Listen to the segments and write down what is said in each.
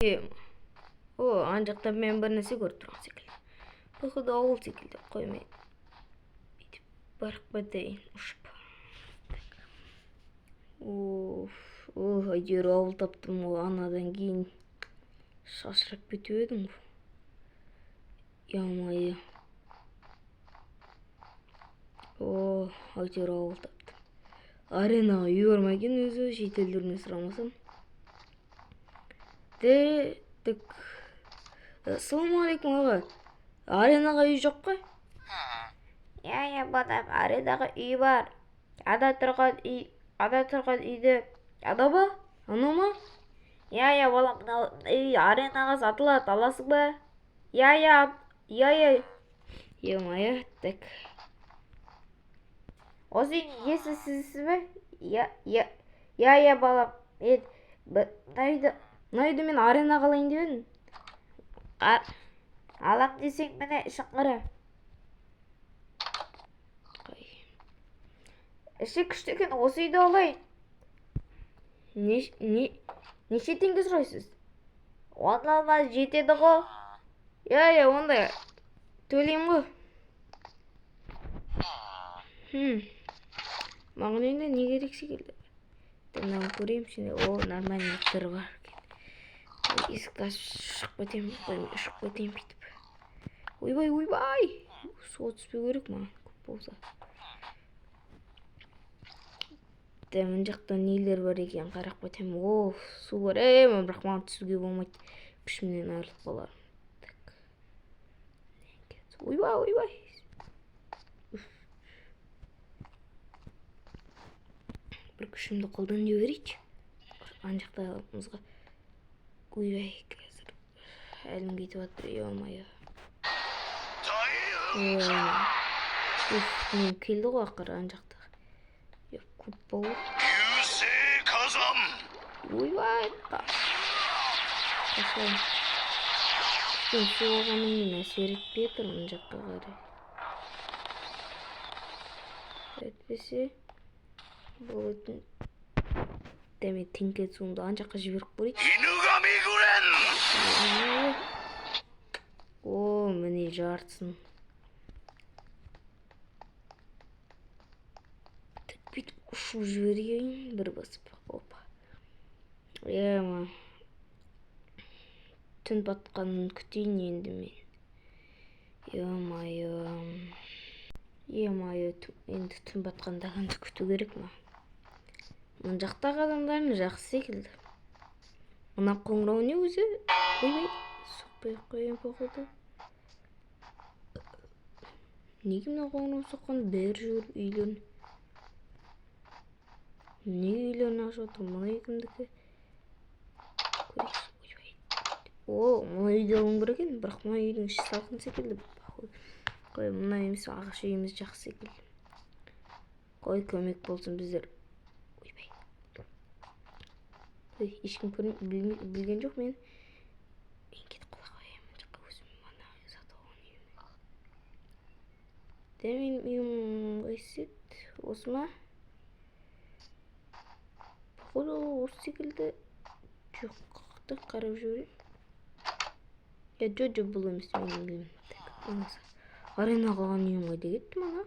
О, ана жакта мен бір нәрсе көріп тұрған секілді. Походу ауыл секілді. Қой мен бүйтіп барып кетейін ұшып. Әйтеуір ауыл таптым ғой. Анадан кейін шашырап кетіп едім ғой. Ямайы. Әйтеуір ауыл таптым. Аренаға үй бар ма екен өзі, шетелдеріне сұрамасам. Ассалаумағалейкум аға. Аренаға үй жоқ қой? Я балам, аренаға үй бар. Ада тұрған үйде. Ада ба? Ана ма? Я балам, үй аренаға сатылады, аласың ба? Я. Ямайы, так. Осы есі сізсіз бе? Я балам. Найды мен аренаға алайын деп едім. Алам десең міне ішін қара. Іші күшті екен, осы үйді алайын. Неше теңге сұрайсыз? 10 алмаз жетеді ғой. Я, онда төлеймін ғой. Маған енді не керек секілді. Мынаны көрейін şimdi. Нормальниктер бар. Есікті ашып шығып кетемін. Ұшып кетейін бүйтіп. Ойбай. Суға түспеу керек маған көп болса. Мына жақта нелер бар екен, қарап кетемін. Су бар. Бірақ маған түсуге болмайды. Күшімнен айырылып қалармын. Ойбай. Бір күшімді қолдан жіберейінші. Ана жақтағымызға. Ойбай, қазір әлім кетіп жатыр. Ямайы. Мен келді ғой ақыры ана жақтағы. Көп болды. Ойбай. Қашайын. Су алғанмен әсер етпей тұр мына жаққа қарай. Әйтпесе болатын. Дәме теңкет суымды ана жаққа жіберіп көрейік. Міне жартысын. Бүйтіп ұшып жіберейін бір басып. Опа. Түн батқанын күтейін енді мен. Ямайы, енді түн батқандағанды күту керек ма? Мына жақтағы адамдардың жақсы секілді. Мына қоңырау не өзі? Ойбай, соқпай қойын походу. Неге мына қоңырау соққан? Бәрі жүр үйлерін. Не үйлерін ашып отыр? Мына екімдікі. Мына үйде алуым керек екен, бірақ мына үйдің іші салқын секілді. Қой, мына емес, ағаш үйіміз жақсы секілді. Қой, көмек болсын біздер. Ойбай. Ешкім білген жоқ мен. Мен кетіп қала қоямын. Жаққа өзім мана сатып алған үйім. Менің үйім қайсы? Осы ма? Походу осы секілді. Жоқ, қарап жүрейін. Жо бұл емес менің үйім. Аренаға қалған үйім қайда кетті мана?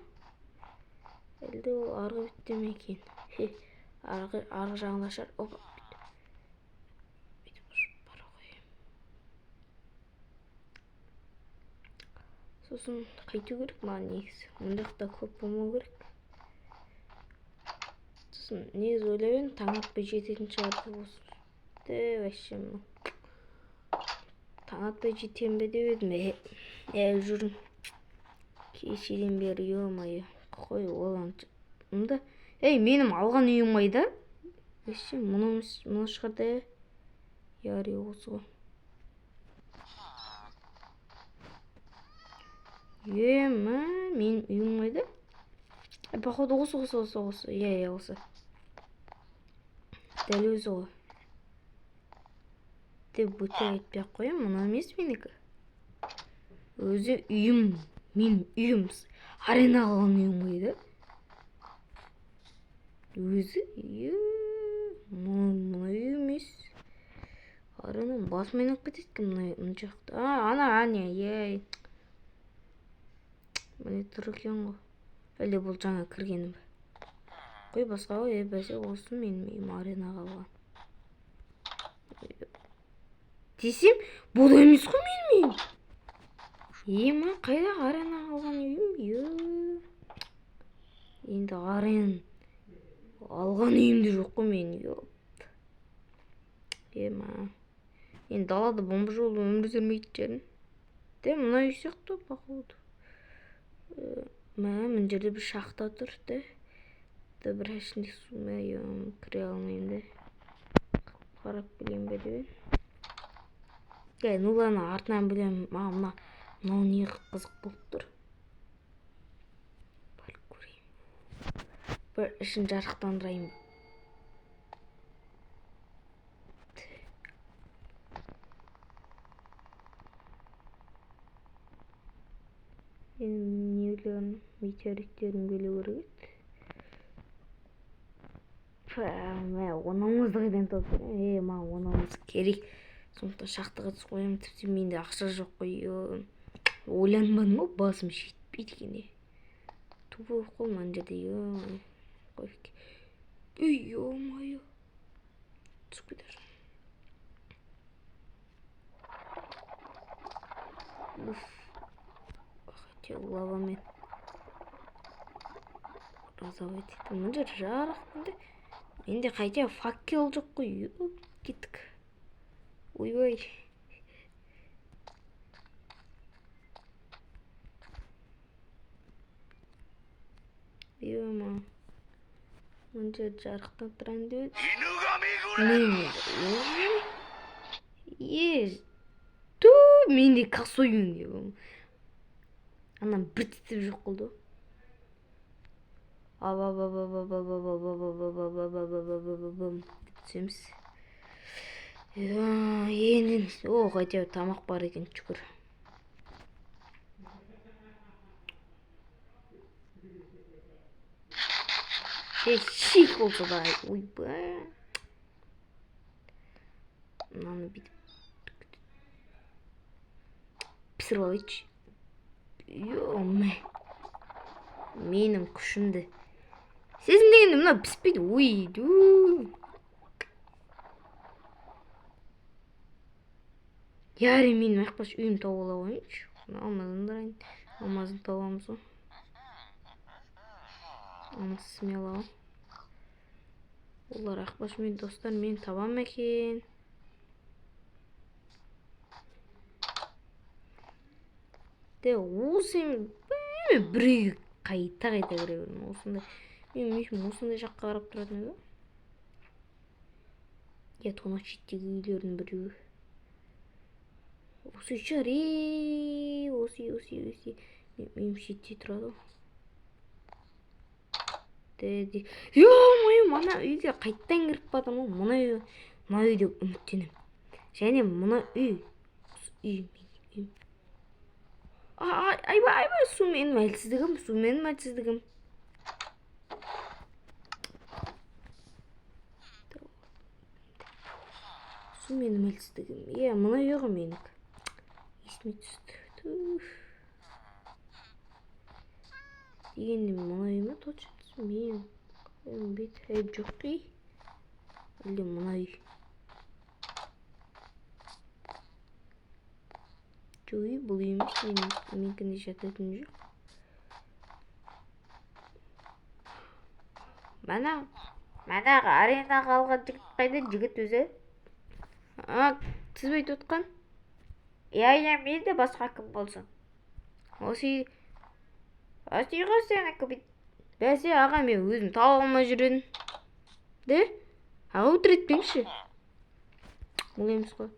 Әлде ол арғы бітте ме екен? Арғы жағында шығар. Опа. Бүйтіп ұшып бара қоямын. Сосын қайту керек маған негізі. Мына жақта көп болмау керек. Сосын негізі ойлап едім, таң атпай жететін шығар деп осы. Вообще мынау. Таң атпай жетем бе деп едім. Жүрім. Кешеден бері емайы. Қой олан. Менің алған үйім қайда? Мұны шығарда. Яри осы ғой. Менің үйім қайда? Походу осы. Я, осы. Дәл өзі ғой. Деп өте айтпай қойым, мұны емес менікі. Өзі үйім. Мен үйім. Аренаға қалған үйім қайда? Өзі? Мұны үй емес. Аренаның басымен ақ кетеді екен мына жақта. Ана әне, ей. Міне тұр екен ғой. Әлде бұл жаңа кіргені бе? Қой басқа ғой, бәсе осы менің үйім аренаға алған. Десем, бұл емес қой менің үйім. Ема, қайда аренаға алған үйім? Енді арен алған үйімде жоқ қой менің. Ема, енді далада бомба жолы өмір сүрмейді жерін. Де, мұна үй сияқты бақылауды. Мына жерде бір шахта тұр, де. Бір ішінде су ма, кіре алмайым, де. Қарап білем бе деп. Нуланы артынан білем, мынау не қызық болып тұр. Бар көрейін. Бір ішін жарықтандырайын. Нелерін, метеориттерін бөлі көріп еді. Онамызды қайдан тауып берем? Маған онамыз керек. Сондықтан шахтаға түсіп қоямын. Тіпті менде ақша жоқ қой. Ойланбадым ау, басым жетпейді екен. Тупо қой мына жерде. Ё-моё. Түсіп кетер. Хотя лавамен разовать етті. Мына жер жарық. Менде қайта факел жоқ қой. Кеттік. Ой-ой. Ема. Мына жер жарықтан тұрайын деп еді. Менде косоймын деп. Анан бір тітіп жоқ қылды. Түсеміз. Енді, қайтеу тамақ бар екен, шүкір. Шик болса да, ойба. Мынаны бүйтіп пісіріп алайыншы. Менің күшімді. Сезім дегенде мына піспейді. Ойду. Яри менің ақпаш үйім тауып ала қойыншы. Алмазын табамыз ғой. Алмаз смело. Олар ақпаш мен достар мен табам екен. Де осы біреу қайта кіре бердім. Осындай. Мен осындай жаққа қарап тұратын еді. Тонақ шеттегі үйлердің біреуі. Осы шығар. Осы. Мен шетте тұрады. Ё-моё, мына үйге қайттан кіріп бадым ғой. Мына үйде үміттенем. Және мына үй. Айбай, су менің әлсіздігім. Су менің әлсіздігім. Мына үйге менік. Есіме түсті. Дегенде мына үйме точно мен бет әйіп жоқ қой. Әлде мына үй. Жой, бұл үйіміз менкінде жататын жоқ. Манағы аренаға алған жігіт қайда? Жігіт өзі? Тізбейт отқан? Мен де басқа кім болсын. Осы үйға сені көбейт. Бәсе аға, мен өзім тауып алмай жүретін. Де? Аға өтіретпеңші. Бұл емес қой.